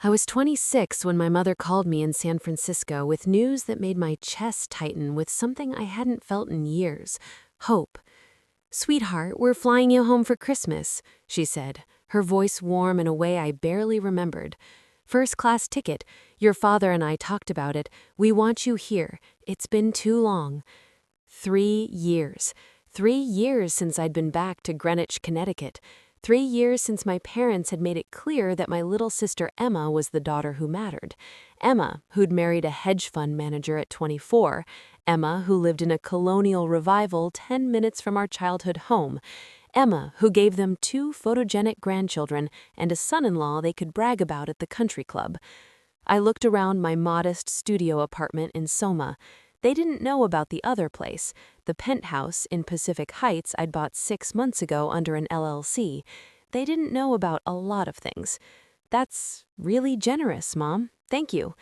I was 26 when my mother called me in San Francisco with news that made my chest tighten with something I hadn't felt in years: hope. "Sweetheart, we're flying you home for Christmas," she said, her voice warm in a way I barely remembered. "First-class ticket. Your father and I talked about it. We want you here. It's been too long." 3 years. 3 years since I'd been back to Greenwich, Connecticut. 3 years since my parents had made it clear that my little sister Emma was the daughter who mattered. Emma, who'd married a hedge fund manager at 24. Emma, who lived in a colonial revival 10 minutes from our childhood home. Emma, who gave them 2 photogenic grandchildren and a son-in-law they could brag about at the country club. I looked around my modest studio apartment in Soma. They didn't know about the other place, the penthouse in Pacific Heights I'd bought 6 months ago under an LLC. They didn't know about a lot of things. "That's really generous, Mom. Thank you."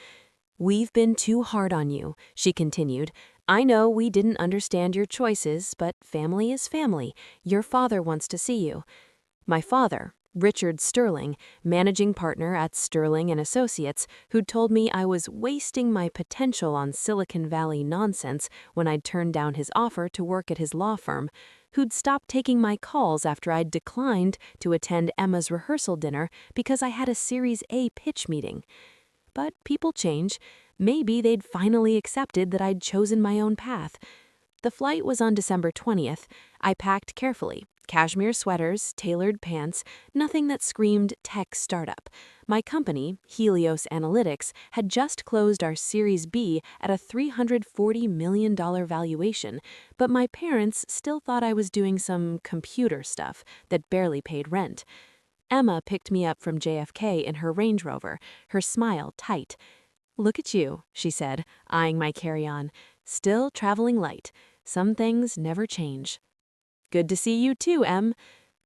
"We've been too hard on you," she continued. "I know we didn't understand your choices, but family is family. Your father wants to see you." My father, Richard Sterling, managing partner at Sterling and Associates, who'd told me I was wasting my potential on Silicon Valley nonsense when I'd turned down his offer to work at his law firm, who'd stopped taking my calls after I'd declined to attend Emma's rehearsal dinner because I had a Series A pitch meeting. But people change. Maybe they'd finally accepted that I'd chosen my own path. The flight was on December 20th. I packed carefully. Cashmere sweaters, tailored pants, nothing that screamed tech startup. My company, Helios Analytics, had just closed our Series B at a $340 million valuation, but my parents still thought I was doing some computer stuff that barely paid rent. Emma picked me up from JFK in her Range Rover, her smile tight. "Look at you," she said, eyeing my carry-on. "Still traveling light. Some things never change." "Good to see you too, Em."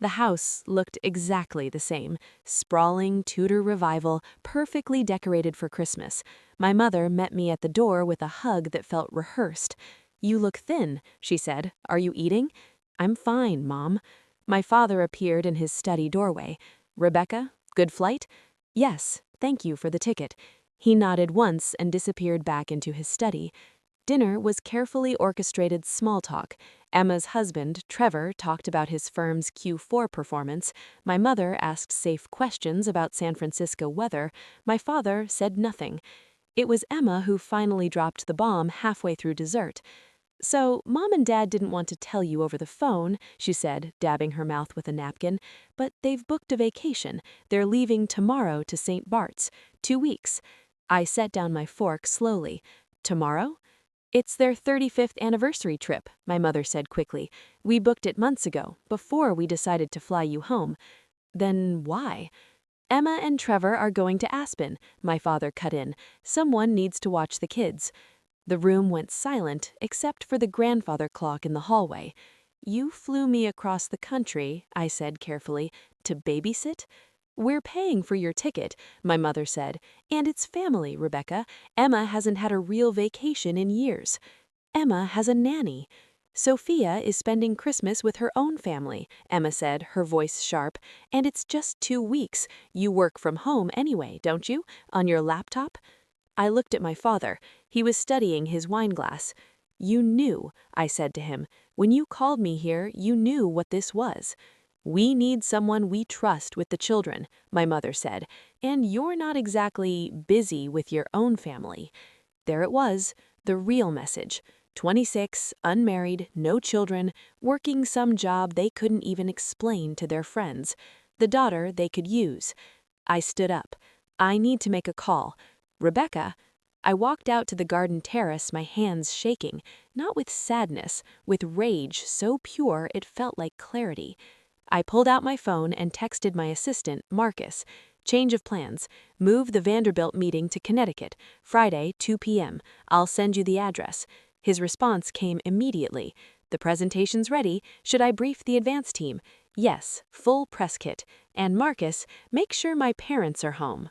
The house looked exactly the same. Sprawling Tudor revival, perfectly decorated for Christmas. My mother met me at the door with a hug that felt rehearsed. "You look thin," she said. "Are you eating?" "I'm fine, Mom." My father appeared in his study doorway. "Rebecca, good flight?" "Yes, thank you for the ticket." He nodded once and disappeared back into his study. Dinner was carefully orchestrated small talk. Emma's husband, Trevor, talked about his firm's Q4 performance. My mother asked safe questions about San Francisco weather. My father said nothing. It was Emma who finally dropped the bomb halfway through dessert. "So, Mom and Dad didn't want to tell you over the phone," she said, dabbing her mouth with a napkin, "but they've booked a vacation. They're leaving tomorrow to St. Bart's. 2 weeks." I set down my fork slowly. "Tomorrow?" "It's their 35th anniversary trip," my mother said quickly. "We booked it months ago, before we decided to fly you home." "Then why?" "Emma and Trevor are going to Aspen," my father cut in. "Someone needs to watch the kids." The room went silent, except for the grandfather clock in the hallway. "You flew me across the country," I said carefully, "to babysit?" "We're paying for your ticket," my mother said. "And it's family, Rebecca. Emma hasn't had a real vacation in years." "Emma has a nanny." "Sophia is spending Christmas with her own family," Emma said, her voice sharp. "And it's just 2 weeks. You work from home anyway, don't you? On your laptop?" I looked at my father. He was studying his wine glass. "You knew," I said to him. "When you called me here, you knew what this was." "We need someone we trust with the children," my mother said, "and you're not exactly busy with your own family." There it was, the real message. 26, unmarried, no children, working some job they couldn't even explain to their friends. The daughter they could use. I stood up. "I need to make a call. Rebecca." I walked out to the garden terrace, my hands shaking, not with sadness, with rage so pure it felt like clarity. I pulled out my phone and texted my assistant, Marcus. "Change of plans. Move the Vanderbilt meeting to Connecticut. Friday, 2 p.m. I'll send you the address." His response came immediately. "The presentation's ready. Should I brief the advance team?" "Yes, full press kit. And Marcus, make sure my parents are home."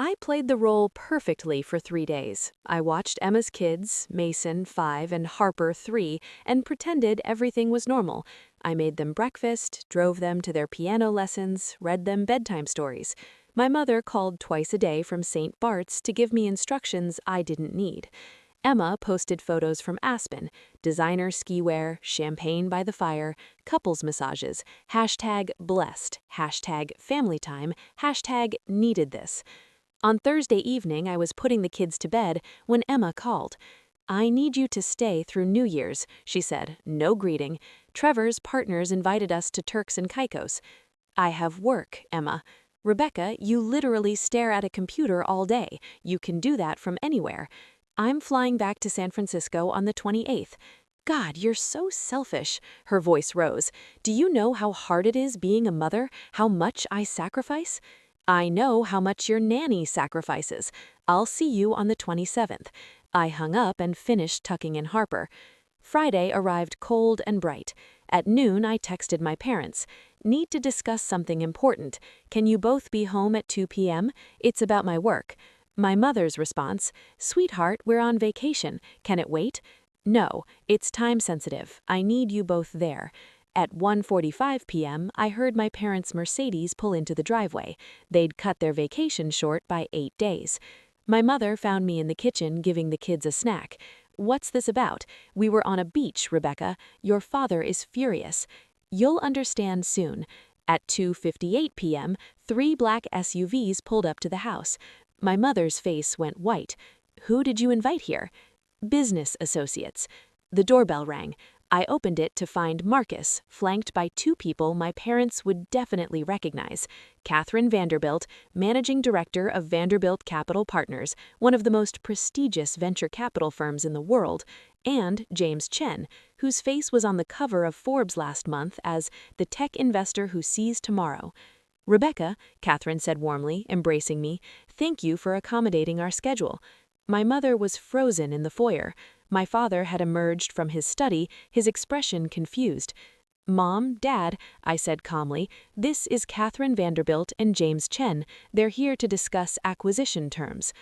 I played the role perfectly for 3 days. I watched Emma's kids, Mason, 5, and Harper, 3, and pretended everything was normal. I made them breakfast, drove them to their piano lessons, read them bedtime stories. My mother called twice a day from St. Bart's to give me instructions I didn't need. Emma posted photos from Aspen, designer ski wear, champagne by the fire, couples massages, #blessed, #family time, #needed this. On Thursday evening, I was putting the kids to bed when Emma called. "I need you to stay through New Year's," she said, no greeting. "Trevor's partners invited us to Turks and Caicos." "I have work, Emma." "Rebecca, you literally stare at a computer all day. You can do that from anywhere." "I'm flying back to San Francisco on the 28th. "God, you're so selfish." Her voice rose. "Do you know how hard it is being a mother? How much I sacrifice?" "I know how much your nanny sacrifices. I'll see you on the 27th. I hung up and finished tucking in Harper. Friday arrived cold and bright. At noon, I texted my parents. "Need to discuss something important. Can you both be home at 2 p.m.? It's about my work." My mother's response, "Sweetheart, we're on vacation. Can it wait?" "No, it's time sensitive. I need you both there." At 1:45 p.m., I heard my parents' Mercedes pull into the driveway. They'd cut their vacation short by 8 days. My mother found me in the kitchen giving the kids a snack. "What's this about? We were on a beach, Rebecca. Your father is furious." "You'll understand soon." At 2:58 p.m., 3 black SUVs pulled up to the house. My mother's face went white. "Who did you invite here?" "Business associates." The doorbell rang. I opened it to find Marcus, flanked by 2 people my parents would definitely recognize. Catherine Vanderbilt, managing director of Vanderbilt Capital Partners, one of the most prestigious venture capital firms in the world, and James Chen, whose face was on the cover of Forbes last month as the tech investor who sees tomorrow. "Rebecca," Catherine said warmly, embracing me, "thank you for accommodating our schedule." My mother was frozen in the foyer. My father had emerged from his study, his expression confused. "Mom, Dad," I said calmly, "this is Catherine Vanderbilt and James Chen. They're here to discuss acquisition terms."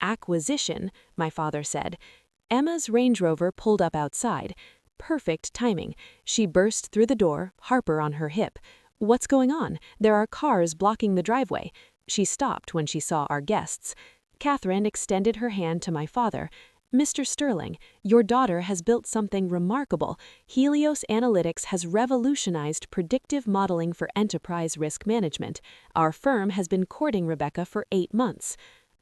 "Acquisition?" my father said. Emma's Range Rover pulled up outside. Perfect timing. She burst through the door, Harper on her hip. "What's going on? There are cars blocking the driveway." She stopped when she saw our guests. Catherine extended her hand to my father. "Mr. Sterling, your daughter has built something remarkable. Helios Analytics has revolutionized predictive modeling for enterprise risk management. Our firm has been courting Rebecca for 8 months."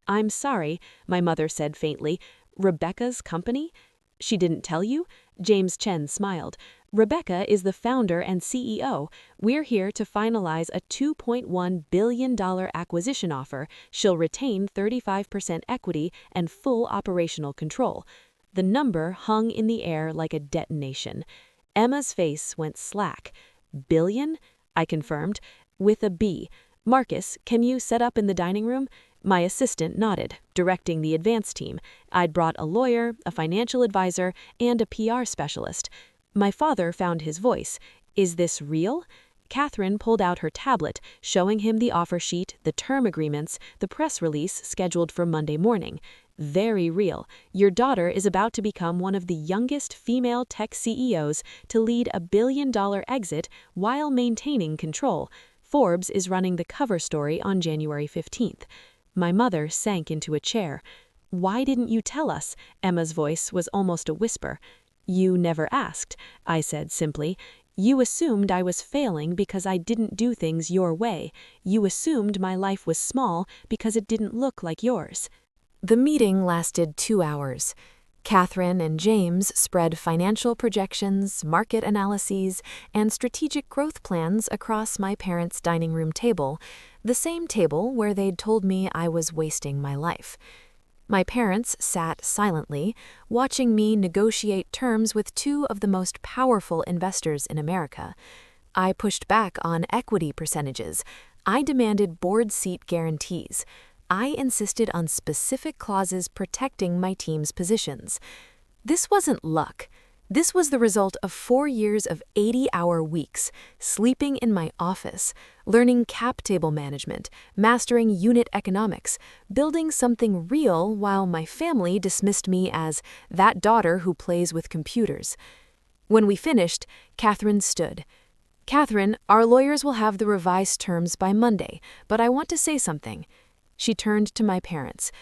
"I'm sorry," my mother said faintly. "Rebecca's company?" "She didn't tell you?" James Chen smiled. "Rebecca is the founder and CEO. We're here to finalize a $2.1 billion acquisition offer. She'll retain 35% equity and full operational control." The number hung in the air like a detonation. Emma's face went slack. "Billion?" I confirmed. "With a B. Marcus, can you set up in the dining room?" My assistant nodded, directing the advance team. I'd brought a lawyer, a financial advisor, and a PR specialist. My father found his voice. "Is this real?" Catherine pulled out her tablet, showing him the offer sheet, the term agreements, the press release scheduled for Monday morning. "Very real. Your daughter is about to become one of the youngest female tech CEOs to lead a billion-dollar exit while maintaining control. Forbes is running the cover story on January 15th. My mother sank into a chair. "Why didn't you tell us?" Emma's voice was almost a whisper. "You never asked," I said simply. "You assumed I was failing because I didn't do things your way. You assumed my life was small because it didn't look like yours." The meeting lasted 2 hours. Catherine and James spread financial projections, market analyses, and strategic growth plans across my parents' dining room table, the same table where they'd told me I was wasting my life. My parents sat silently, watching me negotiate terms with 2 of the most powerful investors in America. I pushed back on equity percentages. I demanded board seat guarantees. I insisted on specific clauses protecting my team's positions. This wasn't luck. This was the result of 4 years of 80-hour weeks, sleeping in my office, learning cap table management, mastering unit economics, building something real while my family dismissed me as that daughter who plays with computers. When we finished, Catherine stood. Catherine, our lawyers will have the revised terms by Monday, but I want to say something. She turned to my parents.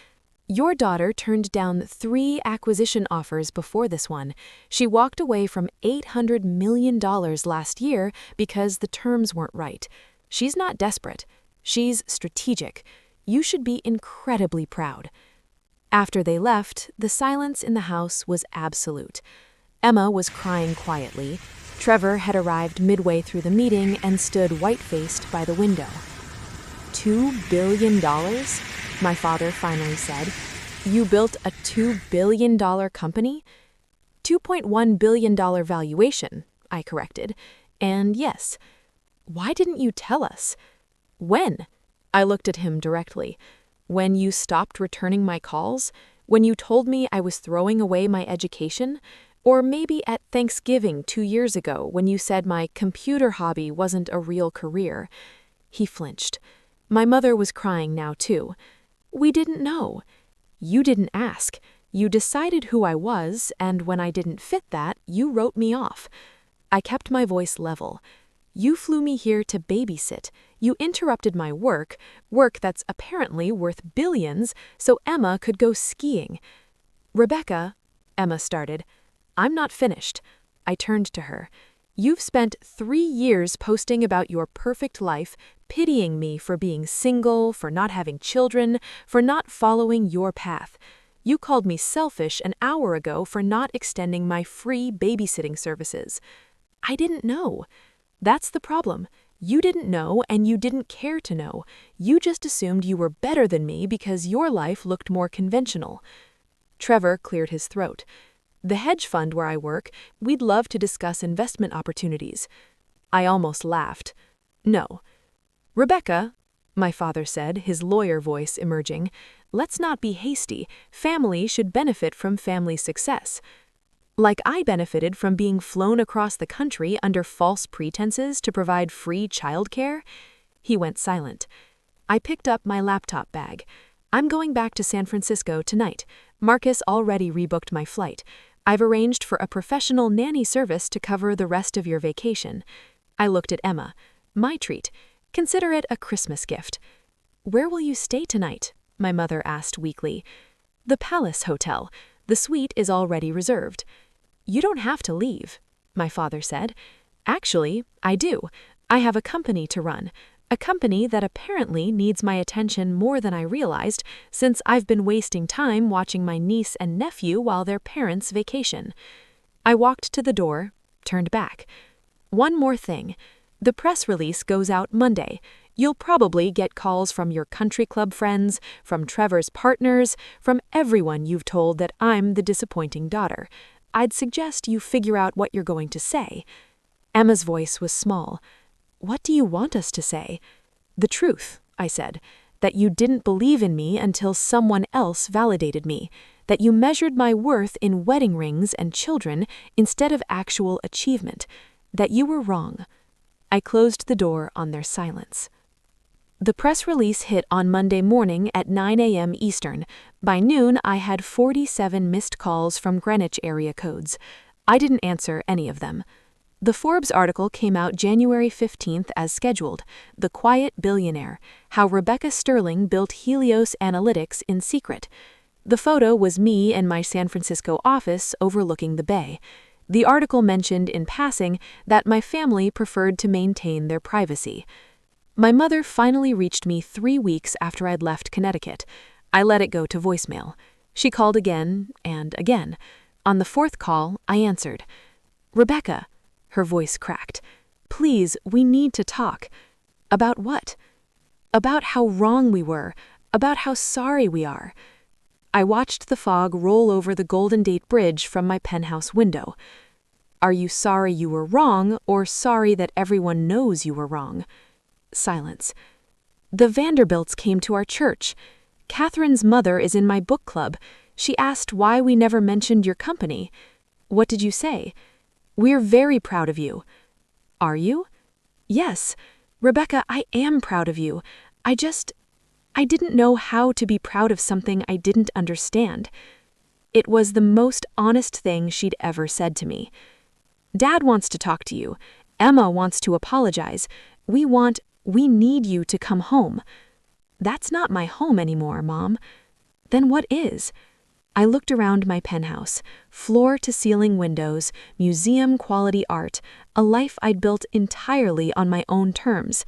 Your daughter turned down 3 acquisition offers before this one. She walked away from $800 million last year because the terms weren't right. She's not desperate. She's strategic. You should be incredibly proud. After they left, the silence in the house was absolute. Emma was crying quietly. Trevor had arrived midway through the meeting and stood white-faced by the window. $2 billion? My father finally said. You built a $2 billion company? $2.1 billion valuation, I corrected. And yes. Why didn't you tell us? When? I looked at him directly. When you stopped returning my calls? When you told me I was throwing away my education? Or maybe at Thanksgiving 2 years ago when you said my computer hobby wasn't a real career. He flinched. My mother was crying now too. We didn't know. You didn't ask. You decided who I was, and when I didn't fit that, you wrote me off. I kept my voice level. You flew me here to babysit. You interrupted my work that's apparently worth billions, so Emma could go skiing. Rebecca, Emma started. I'm not finished. I turned to her. You've spent 3 years posting about your perfect life, pitying me for being single, for not having children, for not following your path. You called me selfish an hour ago for not extending my free babysitting services. I didn't know. That's the problem. You didn't know and you didn't care to know. You just assumed you were better than me because your life looked more conventional. Trevor cleared his throat. The hedge fund where I work, we'd love to discuss investment opportunities. I almost laughed. No. Rebecca, my father said, his lawyer voice emerging, let's not be hasty. Family should benefit from family success. Like I benefited from being flown across the country under false pretenses to provide free childcare? He went silent. I picked up my laptop bag. I'm going back to San Francisco tonight. Marcus already rebooked my flight. I've arranged for a professional nanny service to cover the rest of your vacation. I looked at Emma. My treat. Consider it a Christmas gift. Where will you stay tonight? My mother asked weakly. The Palace Hotel. The suite is already reserved. You don't have to leave, my father said. Actually, I do. I have a company to run. A company that apparently needs my attention more than I realized, since I've been wasting time watching my niece and nephew while their parents vacation. I walked to the door, turned back. One more thing. The press release goes out Monday. You'll probably get calls from your country club friends, from Trevor's partners, from everyone you've told that I'm the disappointing daughter. I'd suggest you figure out what you're going to say. Emma's voice was small. What do you want us to say? The truth, I said, that you didn't believe in me until someone else validated me, that you measured my worth in wedding rings and children instead of actual achievement, that you were wrong. I closed the door on their silence. The press release hit on Monday morning at 9 a.m. Eastern. By noon, I had 47 missed calls from Greenwich area codes. I didn't answer any of them. The Forbes article came out January 15th as scheduled, The Quiet Billionaire, How Rebecca Sterling Built Helios Analytics in Secret. The photo was me in my San Francisco office overlooking the bay. The article mentioned in passing that my family preferred to maintain their privacy. My mother finally reached me 3 weeks after I'd left Connecticut. I let it go to voicemail. She called again and again. On the 4th call, I answered. Rebecca. Her voice cracked. Please, we need to talk. About what? About how wrong we were. About how sorry we are. I watched the fog roll over the Golden Gate Bridge from my penthouse window. Are you sorry you were wrong, or sorry that everyone knows you were wrong? Silence. The Vanderbilts came to our church. Catherine's mother is in my book club. She asked why we never mentioned your company. What did you say? We're very proud of you. Are you? Yes. Rebecca, I am proud of you. I didn't know how to be proud of something I didn't understand. It was the most honest thing she'd ever said to me. Dad wants to talk to you, Emma wants to apologize. We need you to come home. That's not my home anymore, Mom. Then what is? I looked around my penthouse, floor-to-ceiling windows, museum-quality art, a life I'd built entirely on my own terms.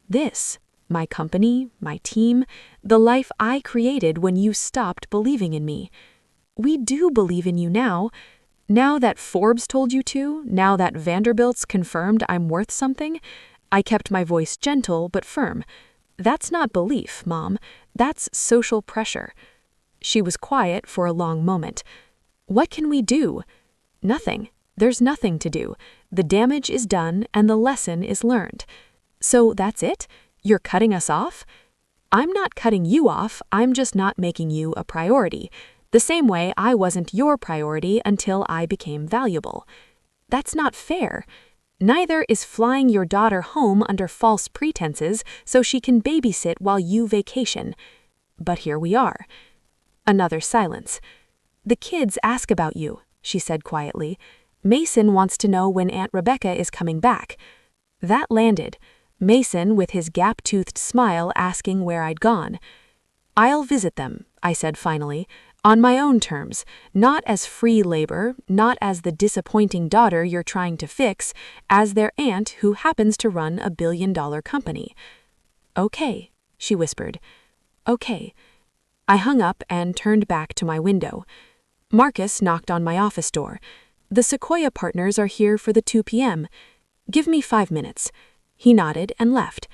This, my company, my team, the life I created when you stopped believing in me. We do believe in you now. Now that Forbes told you to, now that Vanderbilt's confirmed I'm worth something, I kept my voice gentle but firm. That's not belief, Mom. That's social pressure. She was quiet for a long moment. What can we do? Nothing. There's nothing to do. The damage is done and the lesson is learned. So that's it? You're cutting us off? I'm not cutting you off, I'm just not making you a priority. The same way I wasn't your priority until I became valuable. That's not fair. Neither is flying your daughter home under false pretenses so she can babysit while you vacation. But here we are. Another silence. The kids ask about you, she said quietly. Mason wants to know when Aunt Rebecca is coming back. That landed. Mason, with his gap-toothed smile, asking where I'd gone. I'll visit them, I said finally, on my own terms, not as free labor, not as the disappointing daughter you're trying to fix, as their aunt who happens to run a billion-dollar company. Okay, she whispered. Okay. I hung up and turned back to my window. Marcus knocked on my office door. The Sequoia partners are here for the 2 p.m. Give me 5 minutes. He nodded and left.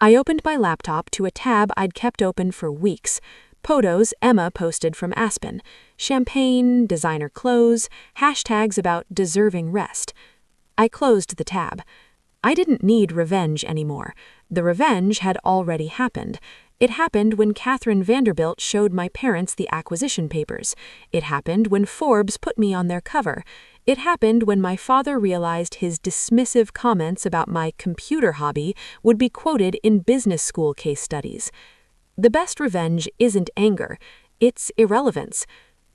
I opened my laptop to a tab I'd kept open for weeks. Photos Emma posted from Aspen. Champagne, designer clothes, hashtags about deserving rest. I closed the tab. I didn't need revenge anymore. The revenge had already happened. It happened when Catherine Vanderbilt showed my parents the acquisition papers. It happened when Forbes put me on their cover. It happened when my father realized his dismissive comments about my computer hobby would be quoted in business school case studies. The best revenge isn't anger, it's irrelevance.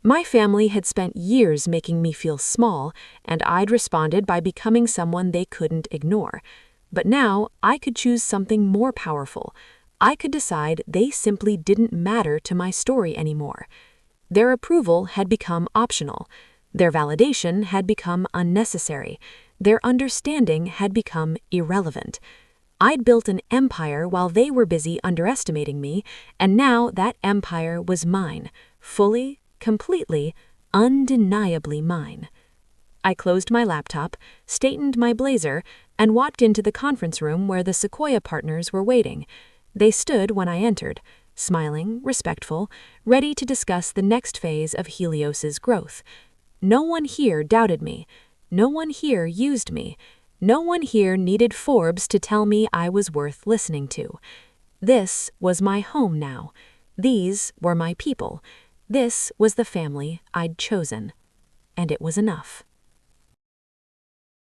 My family had spent years making me feel small, and I'd responded by becoming someone they couldn't ignore. But now I could choose something more powerful. I could decide they simply didn't matter to my story anymore. Their approval had become optional. Their validation had become unnecessary. Their understanding had become irrelevant. I'd built an empire while they were busy underestimating me, and now that empire was mine, fully, completely, undeniably mine. I closed my laptop, straightened my blazer, and walked into the conference room where the Sequoia partners were waiting. They stood when I entered, smiling, respectful, ready to discuss the next phase of Helios's growth. No one here doubted me. No one here used me. No one here needed Forbes to tell me I was worth listening to. This was my home now. These were my people. This was the family I'd chosen. And it was enough.